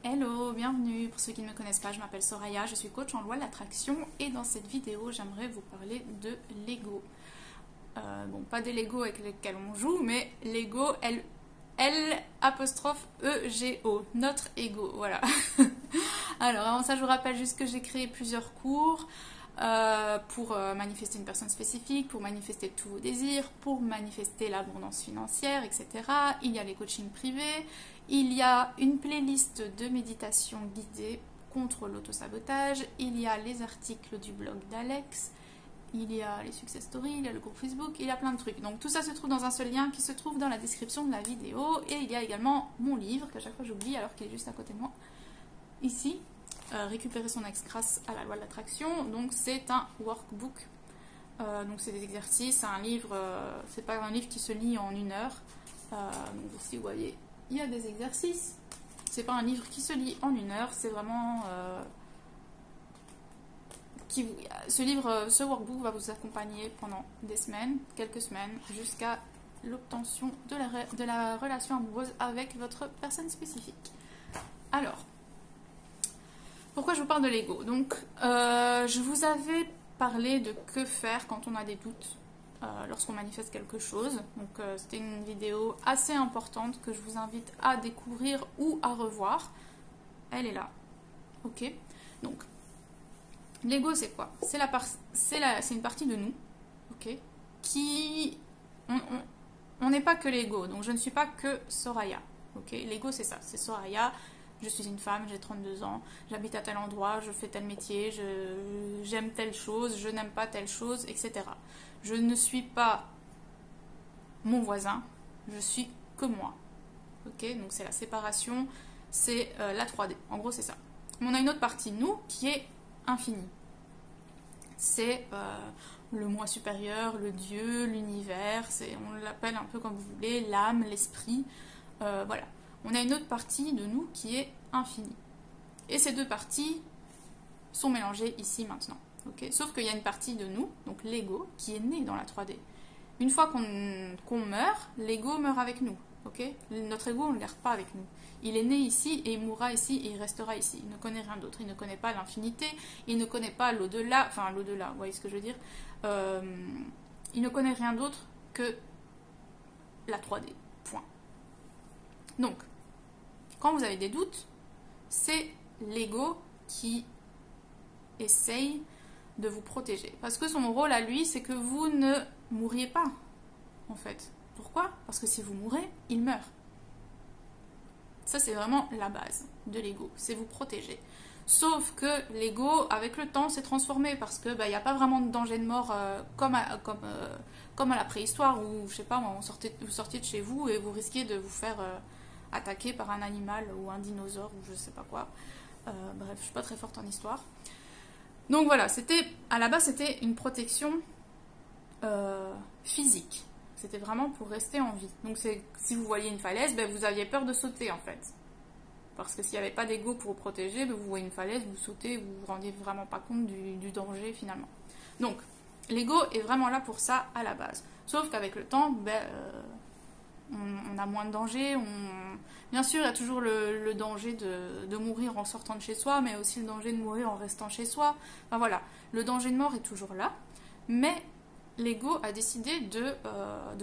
Hello, bienvenue. Pour ceux qui ne me connaissent pas, je m'appelle Soraya, je suis coach en loi de l'attraction et dans cette vidéo, j'aimerais vous parler de Lego. Bon, pas des Lego avec lesquels on joue, mais Lego, L''E''G''O, notre ego, voilà. Alors, avant ça, je vous rappelle juste que j'ai créé plusieurs cours pour manifester une personne spécifique, pour manifester tous vos désirs, pour manifester l'abondance financière, etc. Il y a les coachings privés, il y a une playlist de méditation guidée contre l'autosabotage, il y a les articles du blog d'Alex, il y a les success stories, il y a le groupe Facebook, il y a plein de trucs. Donc tout ça se trouve dans un seul lien qui se trouve dans la description de la vidéo. Et il y a également mon livre, qu'à chaque fois j'oublie alors qu'il est juste à côté de moi. Ici, récupérer son ex grâce à la loi de l'attraction. Donc c'est un workbook. Donc c'est des exercices, c'est un livre, c'est pas un livre qui se lit en 1 heure. Donc ici vous voyez, il y a des exercices. C'est pas un livre qui se lit en 1 heure, c'est vraiment... ce workbook va vous accompagner pendant des semaines, quelques semaines, jusqu'à l'obtention de la relation amoureuse avec votre personne spécifique. Alors, pourquoi je vous parle de l'ego? Donc, je vous avais parlé de que faire quand on a des doutes lorsqu'on manifeste quelque chose. Donc, c'était une vidéo assez importante que je vous invite à découvrir ou à revoir. Elle est là. Ok? Donc, l'ego, c'est quoi? C'est une partie de nous, ok, qui... On n'est pas que l'ego, donc je ne suis pas que Soraya, ok? L'ego, c'est ça, c'est Soraya, je suis une femme, j'ai 32 ans, j'habite à tel endroit, je fais tel métier, j'aime telle chose, je n'aime pas telle chose, etc. Je ne suis pas mon voisin, je suis que moi, ok? Donc c'est la séparation, c'est la 3D, en gros c'est ça. Mais on a une autre partie de nous qui est infini. C'est le moi supérieur, le Dieu, l'univers, on l'appelle un peu comme vous voulez, l'âme, l'esprit. Voilà. On a une autre partie de nous qui est infinie. Et ces deux parties sont mélangées ici maintenant. Okay, sauf qu'il y a une partie de nous, donc l'ego, qui est né dans la 3D. Une fois qu'on meurt, l'ego meurt avec nous. Okay, notre ego, on ne le garde pas avec nous. Il est né ici et il mourra ici et il restera ici. Il ne connaît rien d'autre. Il ne connaît pas l'infinité. Il ne connaît pas l'au-delà. Enfin, l'au-delà, vous voyez ce que je veux dire. Il ne connaît rien d'autre que la 3D. Point. Donc, quand vous avez des doutes, c'est l'ego qui essaye de vous protéger. Parce que son rôle à lui, c'est que vous ne mourriez pas, en fait. Pourquoi? Parce que si vous mourrez, il meurt. Ça, c'est vraiment la base de l'ego, c'est vous protéger. Sauf que l'ego, avec le temps, s'est transformé parce que il n'y a pas vraiment de danger de mort comme à la préhistoire où, je sais pas, vous sortiez de chez vous et vous risquiez de vous faire attaquer par un animal ou un dinosaure ou je sais pas quoi. Bref, je suis pas très forte en histoire. Donc voilà, à la base, c'était une protection physique. C'était vraiment pour rester en vie. Donc si vous voyez une falaise, vous aviez peur de sauter en fait. Parce que s'il n'y avait pas d'ego pour vous protéger, vous voyez une falaise, vous sautez, vous vous rendiez vraiment pas compte du danger finalement. Donc l'ego est vraiment là pour ça à la base. Sauf qu'avec le temps, on a moins de danger. Bien sûr, il y a toujours le danger de mourir en sortant de chez soi, mais aussi le danger de mourir en restant chez soi. Enfin voilà, le danger de mort est toujours là. Mais l'ego a décidé de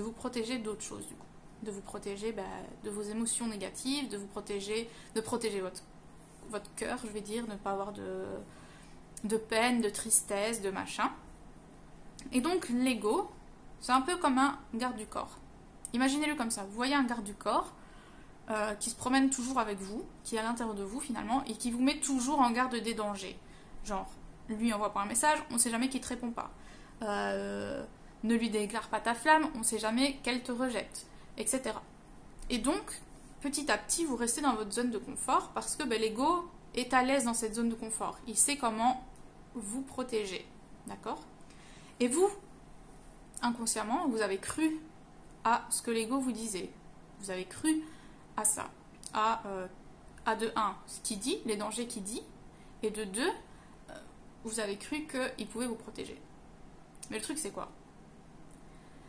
vous protéger d'autres choses, du coup. De vous protéger de vos émotions négatives, de protéger votre cœur, je vais dire, de ne pas avoir de peine, de tristesse, de machin. Et donc, l'ego, c'est un peu comme un garde du corps. Imaginez-le comme ça. Vous voyez un garde du corps qui se promène toujours avec vous, qui est à l'intérieur de vous, finalement, et qui vous met toujours en garde des dangers. Genre, lui envoie pas un message, on ne sait jamais qu'il ne te répond pas. Ne lui déclare pas ta flamme, on ne sait jamais qu'elle te rejette, etc. Et donc, petit à petit, vous restez dans votre zone de confort parce que l'ego est à l'aise dans cette zone de confort. Il sait comment vous protéger, d'accord? Et vous, inconsciemment, vous avez cru à ce que l'ego vous disait. Vous avez cru à ça. De 1, ce qu'il dit, les dangers qu'il dit, et de 2, vous avez cru qu'il pouvait vous protéger. Mais le truc, c'est quoi?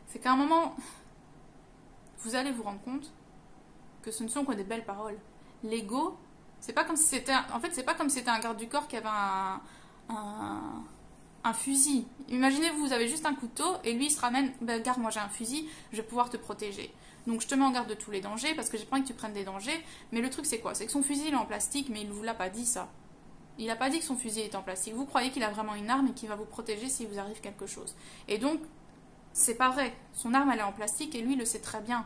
C'est qu'à un moment, vous allez vous rendre compte que ce ne sont que des belles paroles. L'ego, C'est pas comme si c'était... En fait, c'est pas comme si c'était un garde du corps qui avait un, un fusil. Imaginez, vous avez juste un couteau et lui il se ramène, ben, regarde, moi j'ai un fusil, je vais pouvoir te protéger. Donc je te mets en garde de tous les dangers parce que j'ai pas envie que tu prennes des dangers. Mais le truc c'est quoi? C'est que son fusil il est en plastique, mais il vous l'a pas dit ça. Il n'a pas dit que son fusil est en plastique. Vous croyez qu'il a vraiment une arme et qu'il va vous protéger si vous arrive quelque chose. Et donc, c'est pas vrai. Son arme elle est en plastique et lui il le sait très bien.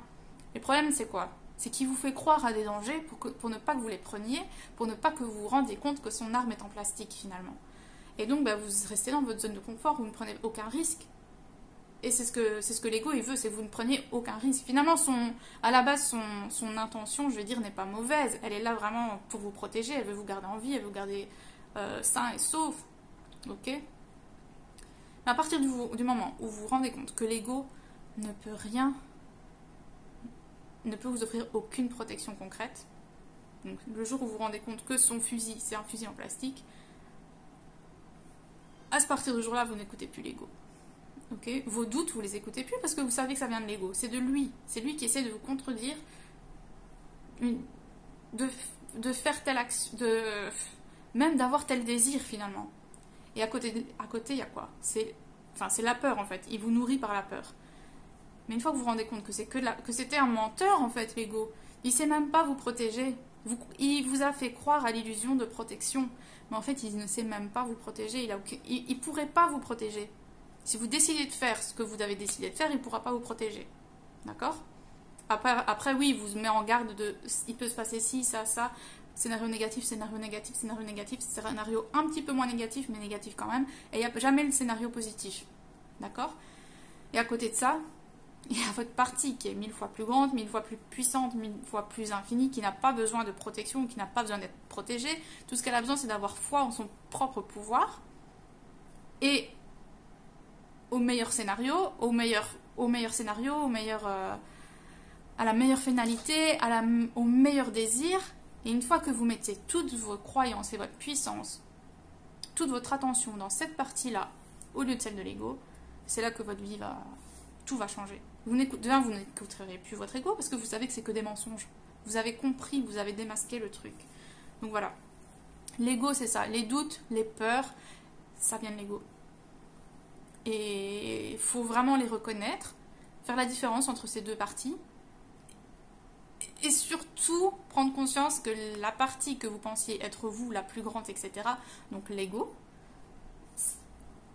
Le problème c'est quoi? C'est qu'il vous fait croire à des dangers pour ne pas que vous les preniez, pour ne pas que vous vous rendiez compte que son arme est en plastique finalement. Et donc, bah, vous restez dans votre zone de confort, vous ne prenez aucun risque. Et c'est ce que l'ego il veut, c'est que vous ne preniez aucun risque. Finalement, à la base, son intention, je vais dire, n'est pas mauvaise. Elle est là vraiment pour vous protéger, elle veut vous garder en vie, elle veut vous garder sain et sauf. Ok? Mais à partir du moment où vous vous rendez compte que l'ego ne peut rien, ne peut vous offrir aucune protection concrète, donc le jour où vous vous rendez compte que son fusil, c'est un fusil en plastique, à partir de ce jour-là, vous n'écoutez plus l'ego. Okay. Vos doutes, vous les écoutez plus parce que vous savez que ça vient de l'ego. C'est de lui. C'est lui qui essaie de vous contredire, de faire telle action, même d'avoir tel désir finalement. Et à côté, il y a quoi? C'est la peur en fait. Il vous nourrit par la peur. Mais une fois que vous vous rendez compte que c'était un menteur en fait, l'ego, il sait même pas vous protéger. Il vous a fait croire à l'illusion de protection. Mais en fait, il ne sait même pas vous protéger. Il ne pourrait pas vous protéger. Si vous décidez de faire ce que vous avez décidé de faire, il ne pourra pas vous protéger. D'accord? Après, oui, il vous met en garde il peut se passer ci, ça, ça. Scénario négatif, scénario négatif, scénario négatif. Scénario un petit peu moins négatif, mais négatif quand même. Et il n'y a jamais le scénario positif. D'accord? Et à côté de ça, il y a votre partie qui est 1000 fois plus grande, 1000 fois plus puissante, 1000 fois plus infinie, qui n'a pas besoin de protection, qui n'a pas besoin d'être protégée. Tout ce qu'elle a besoin, c'est d'avoir foi en son propre pouvoir. Et au meilleur scénario, à la meilleure finalité, au meilleur désir. Et une fois que vous mettez toutes vos croyances et votre puissance, toute votre attention dans cette partie-là, au lieu de celle de l'ego, c'est là que votre vie tout va changer. Vous n'écouterez plus votre ego parce que vous savez que c'est que des mensonges. Vous avez compris, vous avez démasqué le truc. Donc voilà. L'ego, c'est ça. Les doutes, les peurs, ça vient de l'ego. Et il faut vraiment les reconnaître, faire la différence entre ces deux parties. Et surtout, prendre conscience que la partie que vous pensiez être vous, la plus grande, etc., donc l'ego,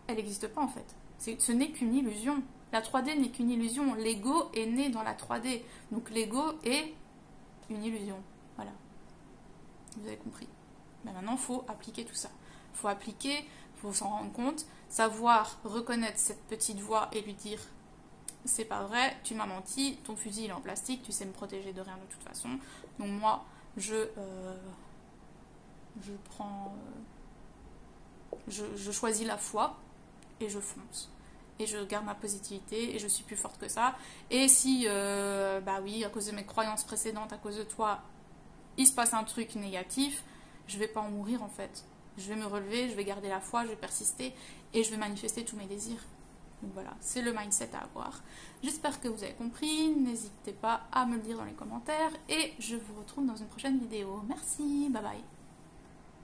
elle n'existe pas en fait. Ce n'est qu'une illusion. La 3D n'est qu'une illusion. L'ego est né dans la 3D. Donc l'ego est une illusion. Voilà. Vous avez compris. Mais maintenant, il faut appliquer tout ça. Il faut appliquer, il faut s'en rendre compte, savoir reconnaître cette petite voix et lui dire c'est pas vrai, tu m'as menti, ton fusil il est en plastique, tu sais me protéger de rien de toute façon. Donc moi, je choisis la foi et je fonce. Et je garde ma positivité et je suis plus forte que ça. Et si, bah oui, à cause de mes croyances précédentes, à cause de toi, il se passe un truc négatif, je vais pas en mourir en fait. Je vais me relever, je vais garder la foi, je vais persister et je vais manifester tous mes désirs. Donc voilà, c'est le mindset à avoir. J'espère que vous avez compris. N'hésitez pas à me le dire dans les commentaires et je vous retrouve dans une prochaine vidéo. Merci, bye bye.